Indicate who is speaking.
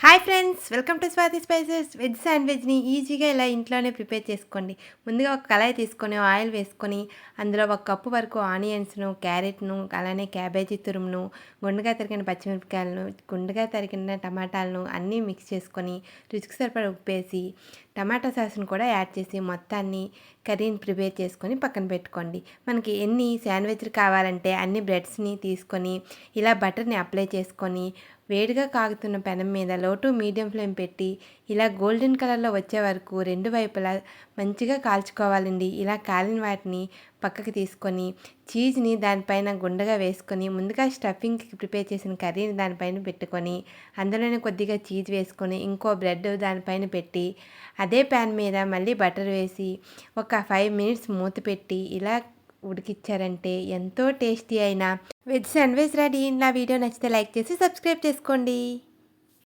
Speaker 1: Hi friends, welcome to Swathi spices. Veg శాండ్విచ్ని ఈజీగా ఇలా ఇంట్లోనే ప్రిపేర్ చేసుకోండి. ముందుగా ఒక కళాయి తీసుకొని ఆయిల్ వేసుకొని అందులో ఒక కప్పు వరకు ఆనియన్స్ను, క్యారెట్ను, అలానే క్యాబేజీ తురుమును, గుండుగా తరిగిన పచ్చిమిరపకాయలను, గుండుగా తరిగిన టమాటాలను అన్నీ మిక్స్ చేసుకొని రుచికి సరిపడా ఉప్పేసి టమాటా సాస్ను కూడా యాడ్ చేసి మొత్తాన్ని కర్రీని ప్రిపేర్ చేసుకొని పక్కన పెట్టుకోండి. మనకి ఎన్ని శాండ్విచ్లు కావాలంటే అన్ని బ్రెడ్స్ని తీసుకొని ఇలా బటర్ని అప్లై చేసుకొని వేడిగా కాగుతున్న పెనం మీద లో టు మీడియం ఫ్లేమ్ పెట్టి ఇలా గోల్డెన్ కలర్లో వచ్చే వరకు రెండు వైపులా మంచిగా కాల్చుకోవాలండి. ఇలా కాలిన వాటిని పక్కకి తీసుకొని చీజ్ని దానిపైన గుండగా వేసుకొని ముందుగా స్టఫింగ్కి ప్రిపేర్ చేసిన కర్రీని దానిపైన పెట్టుకొని అందులోనే కొద్దిగా చీజ్ వేసుకొని ఇంకో బ్రెడ్ దానిపైన పెట్టి అదే ప్యాన్ మీద మళ్ళీ బటర్ వేసి ఒక 5 మినిట్స్ మూత పెట్టి ఇలా ఉడికిచ్చారంటే ఎంతో టేస్టీ అయిన వెజ్ శాండ్విచ్ రెడీ. నా వీడియో నచ్చితే లైక్ చేసి సబ్స్క్రైబ్ చేసుకోండి.